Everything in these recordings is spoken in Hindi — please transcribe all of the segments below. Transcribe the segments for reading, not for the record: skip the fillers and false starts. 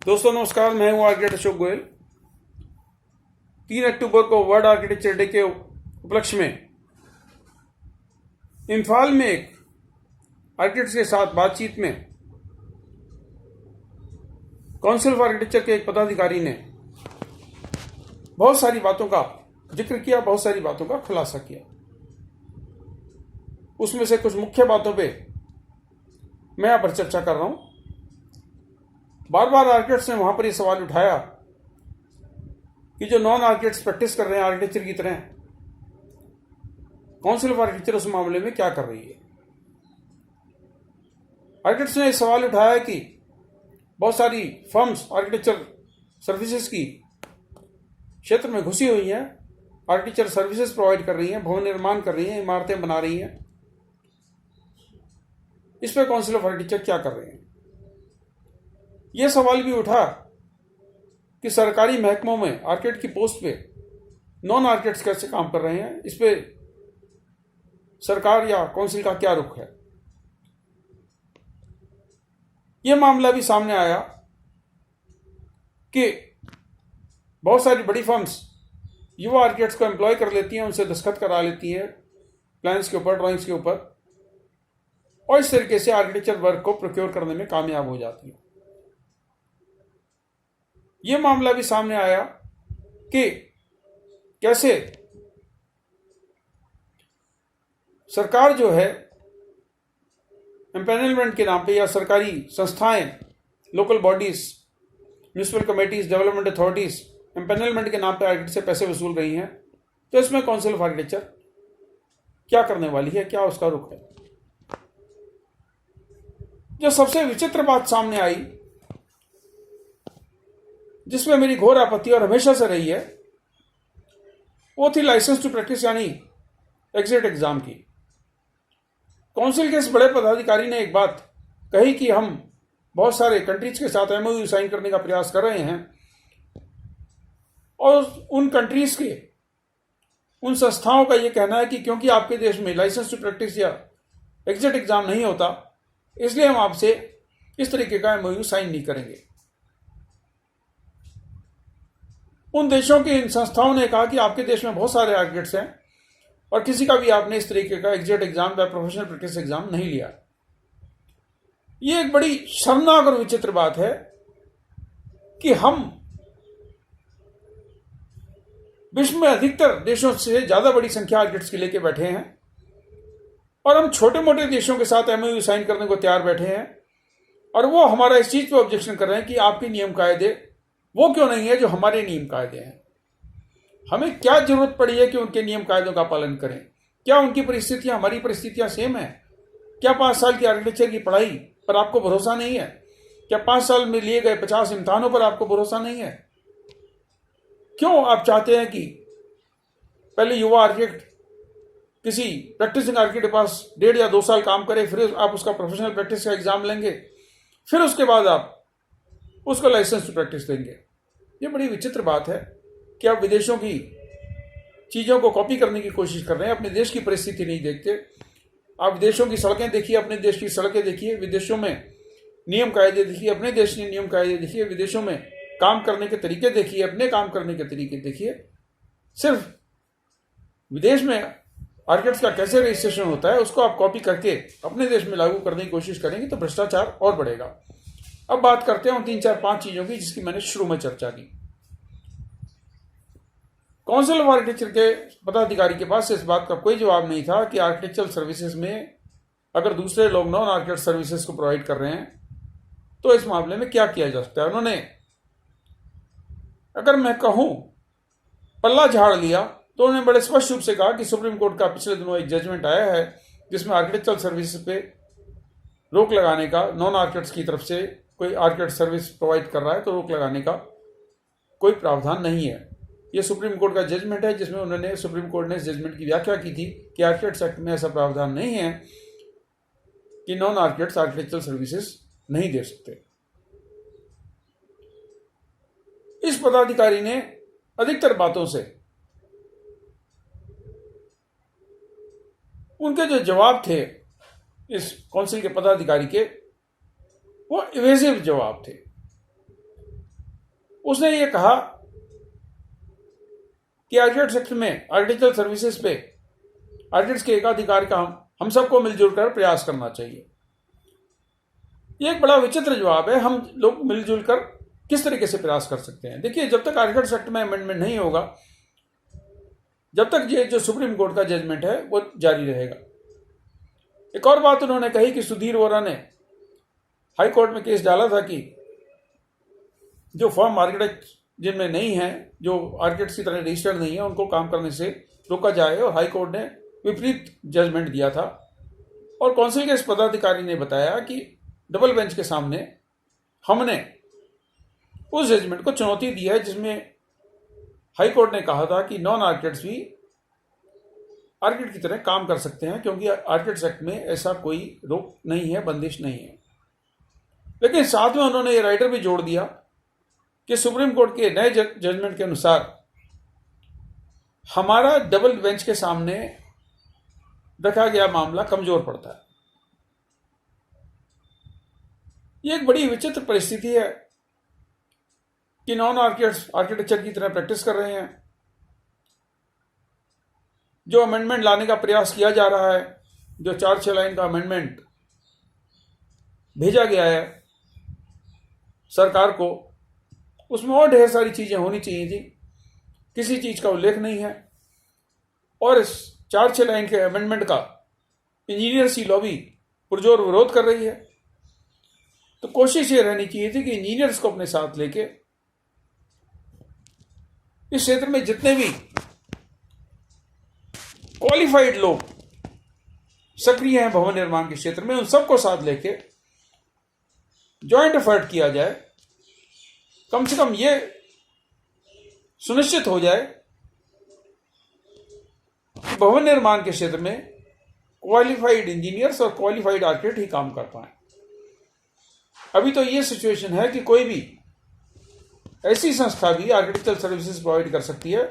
दोस्तों नमस्कार, मैं हूं आर्किटेक्ट अशोक गोयल। 3 अक्टूबर को वर्ल्ड आर्किटेक्चर डे के उपलक्ष्य में इम्फाल में एक आर्किटेक्ट्स के साथ बातचीत में काउंसिल ऑफ आर्किटेक्चर के एक पदाधिकारी ने बहुत सारी बातों का जिक्र किया, बहुत सारी बातों का खुलासा किया। उसमें से कुछ मुख्य बातों पे मैं यहाँ पर चर्चा कर रहा हूं। बार बार आर्किटेक्ट्स ने वहां पर यह सवाल उठाया कि जो नॉन आर्किटेक्ट्स प्रैक्टिस कर रहे हैं आर्किटेक्चर की तरह, काउंसिल ऑफ आर्किटेक्चर उस मामले में क्या कर रही है। आर्किटेक्ट्स ने यह सवाल उठाया कि बहुत सारी फर्म्स आर्किटेक्चर सर्विसेज की क्षेत्र में घुसी हुई हैं, आर्किटेक्चर सर्विसेज प्रोवाइड कर रही हैं, भवन निर्माण कर रही हैं, इमारतें बना रही हैं। इस पर काउंसिल ऑफ आर्किटेक्चर क्या कर रहे हैं। यह सवाल भी उठा कि सरकारी महकमों में आर्किटेक्ट की पोस्ट पे नॉन आर्किटेक्ट्स कैसे काम कर रहे हैं। इस पे सरकार या काउंसिल का क्या रुख है। यह मामला भी सामने आया कि बहुत सारी बड़ी फर्म्स युवा आर्किटेक्ट्स को एम्प्लॉय कर लेती हैं, उनसे दस्तखत करा लेती हैं प्लान्स के ऊपर, ड्राइंग्स के ऊपर, और इस तरीके से आर्किटेक्चर वर्क को प्रोक्योर करने में कामयाब हो जाती है। यह मामला भी सामने आया कि कैसे सरकार जो है एम्पैनलमेंट के नाम पे या सरकारी संस्थाएं, local bodies, municipal committees, development authorities empanelment के नाम पे आर्किटेक्ट से पैसे वसूल रही हैं। तो इसमें काउंसिल ऑफ आर्किटेक्चर क्या करने वाली है, क्या उसका रुख है। जो सबसे विचित्र बात सामने आई, जिसमें मेरी घोर आपत्ति और हमेशा से रही है, वो थी लाइसेंस टू प्रैक्टिस यानी एग्जिट एग्जाम की। काउंसिल के इस बड़े पदाधिकारी ने एक बात कही कि हम बहुत सारे कंट्रीज के साथ एमओयू साइन करने का प्रयास कर रहे हैं और उन कंट्रीज के, उन संस्थाओं का यह कहना है कि क्योंकि आपके देश में लाइसेंस टू प्रैक्टिस या एग्जिट एग्जाम नहीं होता, इसलिए हम आपसे इस तरीके का एमओयू साइन नहीं करेंगे। उन देशों की इन संस्थाओं ने कहा कि आपके देश में बहुत सारे आर्किटेक्ट्स हैं और किसी का भी आपने इस तरीके का एग्जिट एग्जाम या प्रोफेशनल प्रैक्टिस एग्जाम नहीं लिया। यह एक बड़ी शर्मनाक और विचित्र बात है कि हम विश्व में अधिकतर देशों से ज्यादा बड़ी संख्या आर्किटेक्ट्स की लेके बैठे हैं और हम छोटे मोटे देशों के साथ एमओयू साइन करने को तैयार बैठे हैं, और वो हमारा इस चीज पे ऑब्जेक्शन कर रहे हैं कि आपके नियम कायदे वो क्यों नहीं है जो हमारे नियम कायदे हैं। हमें क्या जरूरत पड़ी है कि उनके नियम कायदों का पालन करें। क्या उनकी परिस्थितियां हमारी परिस्थितियां सेम है? क्या 5 साल की आर्किटेक्चर की पढ़ाई पर आपको भरोसा नहीं है? क्या 5 साल में लिए गए 50 इम्तिहानों पर आपको भरोसा नहीं है? क्यों आप चाहते हैं कि पहले युवा आर्किटेक्ट किसी प्रैक्टिसिंग आर्किटेक्ट के पास 1.5 या 2 साल काम करे, फिर आप उसका प्रोफेशनल प्रैक्टिस का एग्जाम लेंगे, फिर उसके बाद आप उसको लाइसेंस टू प्रैक्टिस देंगे। ये बड़ी विचित्र बात है कि आप विदेशों की चीजों को कॉपी करने की कोशिश कर रहे हैं, अपने देश की परिस्थिति नहीं देखते। आप विदेशों की सड़कें देखिए, अपने देश की सड़कें देखिए, विदेशों में नियम कायदे देखिए, अपने देश के नियम कायदे देखिए, विदेशों में काम करने के तरीके देखिए, अपने काम करने के तरीके देखिए। सिर्फ विदेश में आर्किटेक्ट्स का कैसे रजिस्ट्रेशन होता है उसको आप कॉपी करके अपने देश में लागू करने की कोशिश करेंगे तो भ्रष्टाचार और बढ़ेगा। अब बात करते हैं 3, 4, 5 चीजों की जिसकी मैंने शुरू में चर्चा की। काउंसिल ऑफ आर्किटेक्चर के पदाधिकारी के पास इस बात का कोई जवाब नहीं था कि आर्किटेक्चरल सर्विसेज में अगर दूसरे लोग नॉन आर्किटेक्ट सर्विसेज को प्रोवाइड कर रहे हैं तो इस मामले में क्या किया जा सकता है। उन्होंने, अगर मैं कहूं, पल्ला झाड़ लिया तो उन्होंने बड़े स्पष्ट रूप से कहा कि सुप्रीम कोर्ट का पिछले दिनों एक जजमेंट आया है जिसमें आर्किटेक्चरल सर्विसेज पे रोक लगाने का, नॉन आर्किटेक्ट्स की तरफ से कोई आर्किटेक्ट सर्विस प्रोवाइड कर रहा है तो रोक लगाने का कोई प्रावधान नहीं है। यह सुप्रीम कोर्ट का जजमेंट है जिसमें सुप्रीम कोर्ट ने इस जजमेंट की व्याख्या की थी कि आर्किटेक्ट्स एक्ट में ऐसा प्रावधान नहीं है कि नॉन आर्किटेक्ट्स आर्किटेक्चरल सर्विसेज नहीं दे सकते। इस पदाधिकारी ने अधिकतर बातों से, उनके जो जवाब थे इस काउंसिल के पदाधिकारी के, वो इवेसिव जवाब थे। उसने ये कहा कि आर्किटेक्ट सेक्टर में आर्किटेक्चरल सर्विसेज पे आर्किटेक्ट्स के एकाधिकार का हम सबको मिलजुल कर प्रयास करना चाहिए। ये एक बड़ा विचित्र जवाब है। हम लोग मिलजुल कर किस तरीके से प्रयास कर सकते हैं? देखिए, जब तक आर्किटेक्ट सेक्टर में अमेंडमेंट नहीं होगा, जब तक ये जो सुप्रीम कोर्ट का जजमेंट है वो जारी रहेगा। एक और बात उन्होंने कही कि सुधीर वोरा ने हाई कोर्ट में केस डाला था कि जो फर्म आर्किटेक्ट जिनमें नहीं है, जो आर्किटेक्ट्स की तरह रजिस्टर्ड नहीं है, उनको काम करने से रोका जाए, और हाई कोर्ट ने विपरीत जजमेंट दिया था। और काउंसिल के इस पदाधिकारी ने बताया कि डबल बेंच के सामने हमने उस जजमेंट को चुनौती दी है जिसमें हाई कोर्ट ने कहा था कि नॉन आर्किटेक्ट्स भी आर्किटेक्ट की तरह काम कर सकते हैं, क्योंकि आर्किटेक्ट्स एक्ट में ऐसा कोई रोक नहीं है, बंदिश नहीं है। लेकिन साथ में उन्होंने ये राइटर भी जोड़ दिया कि सुप्रीम कोर्ट के नए जजमेंट के अनुसार हमारा डबल बेंच के सामने रखा गया मामला कमजोर पड़ता है। ये एक बड़ी विचित्र परिस्थिति है कि नॉन आर्किटेक्ट्स आर्किटेक्चर की तरह प्रैक्टिस कर रहे हैं। जो अमेंडमेंट लाने का प्रयास किया जा रहा है, जो 4-6 लाइन का अमेंडमेंट भेजा गया है सरकार को, उसमें और ढेर सारी चीजें होनी चाहिए थी, किसी चीज का उल्लेख नहीं है। और इस 4-6 लाइन के अमेंडमेंट का इंजीनियर्स की लॉबी पुरजोर विरोध कर रही है। तो कोशिश ये रहनी चाहिए थी कि इंजीनियर्स को अपने साथ लेके इस क्षेत्र में जितने भी क्वालिफाइड लोग सक्रिय हैं भवन निर्माण के क्षेत्र में, उन सबको साथ लेके जॉइंट एफर्ट किया जाए। कम से कम ये सुनिश्चित हो जाए कि भवन निर्माण के क्षेत्र में क्वालिफाइड इंजीनियर्स और क्वालिफाइड आर्किटेक्ट ही काम कर पाए। अभी तो ये सिचुएशन है कि कोई भी ऐसी संस्था भी आर्किटेक्चरल सर्विसेज प्रोवाइड कर सकती है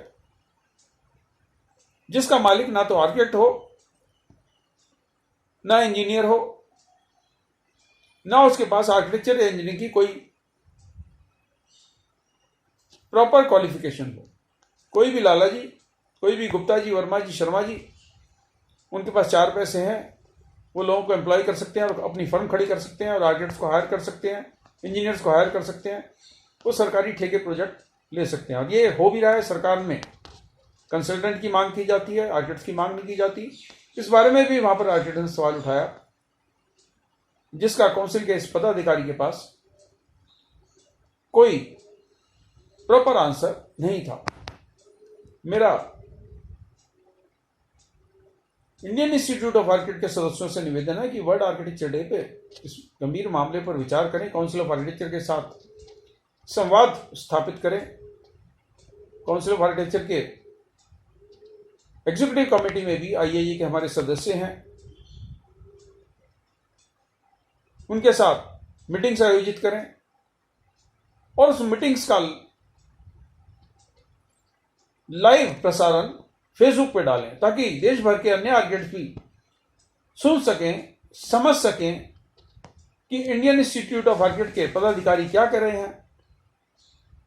जिसका मालिक ना तो आर्किटेक्ट हो, ना इंजीनियर हो, ना उसके पास आर्किटेक्चर या इंजीनियरिंग की कोई प्रॉपर क्वालिफिकेशन हो। कोई भी लाला जी, कोई भी गुप्ता जी, वर्मा जी, शर्मा जी, उनके पास 4 पैसे हैं, वो लोगों को एम्प्लॉय कर सकते हैं और अपनी फर्म खड़ी कर सकते हैं और आर्किटेक्ट्स को हायर कर सकते हैं, इंजीनियर्स को हायर कर सकते हैं, वो सरकारी ठेके प्रोजेक्ट ले सकते हैं। और ये हो भी रहा है। सरकार में कंसल्टेंट की मांग की जाती है, आर्किटेक्ट्स की मांग नहीं की जाती। इस बारे में भी वहां पर आर्किटेक्ट ने सवाल उठाया, जिसका काउंसिल के इस पदाधिकारी के पास कोई प्रॉपर आंसर नहीं था। मेरा इंडियन इंस्टीट्यूट ऑफ आर्किटेक्ट के सदस्यों से निवेदन है कि वर्ल्ड आर्किटेक्चर डे पे इस गंभीर मामले पर विचार करें, काउंसिल ऑफ आर्किटेक्चर के साथ संवाद स्थापित करें। काउंसिल ऑफ आर्किटेक्चर के एग्जीक्यूटिव कमेटी में भी आईआईई के हमारे सदस्य हैं, उनके साथ मीटिंग्स आयोजित करें और उस मीटिंग्स का लाइव प्रसारण फेसबुक पे डालें, ताकि देश भर के अन्य आर्किटेक्ट भी सुन सकें, समझ सकें कि इंडियन इंस्टीट्यूट ऑफ आर्किटेक्ट के पदाधिकारी क्या कर रहे हैं,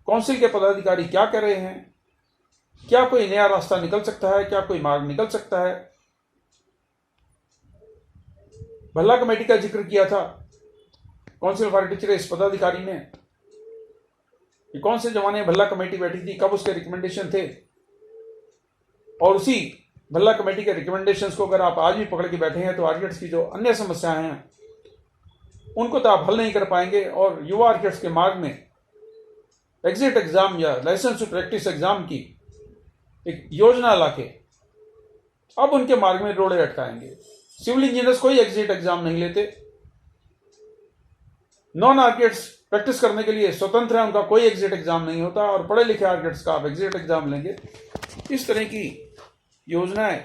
काउंसिल के पदाधिकारी क्या कर रहे हैं, क्या कोई नया रास्ता निकल सकता है, क्या कोई मार्ग निकल सकता है। भल्ला कमेटी का जिक्र किया था काउंसिल ऑफ आर्किटेक्चर इस पदाधिकारी ने, कि कौन से जमाने में भल्ला कमेटी बैठी थी, कब उसके रिकमेंडेशन थे, और उसी भल्ला कमेटी के रिकमेंडेशंस को अगर आप आज भी पकड़ के बैठे हैं तो आर्किटेक्ट्स की जो अन्य समस्याएं हैं उनको तो आप हल नहीं कर पाएंगे। और युवा आर्किटेक्ट्स के मार्ग में एग्जिट एग्जाम या लाइसेंस टू प्रैक्टिस एग्जाम की एक योजना लाके अब उनके मार्ग में रोड़े अटकाएंगे। सिविल इंजीनियर्स कोई एग्जिट एग्जाम नहीं लेते, नॉन आर्किटेक्ट्स प्रैक्टिस करने के लिए स्वतंत्र है, उनका कोई एग्जिट एग्जाम नहीं होता, और पढ़े लिखे आर्किटेक्ट्स का आप एग्जिट एग्जाम लेंगे। इस तरह की योजनाएं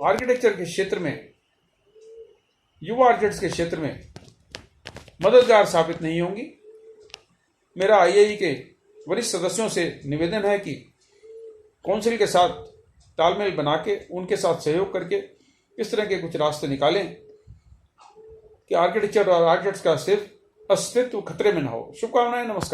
आर्किटेक्चर के क्षेत्र में, युवा आर्किटेक्ट्स के क्षेत्र में मददगार साबित नहीं होंगी। मेरा आईआईई के वरिष्ठ सदस्यों से निवेदन है कि काउंसिल के साथ तालमेल बना के, उनके साथ सहयोग करके इस तरह के कुछ रास्ते निकालें कि आर्किटेक्चर और आर्किटेक्ट्स का सिर्फ अस्तित्व खतरे में न हो। शुभकामनाएं, नमस्कार।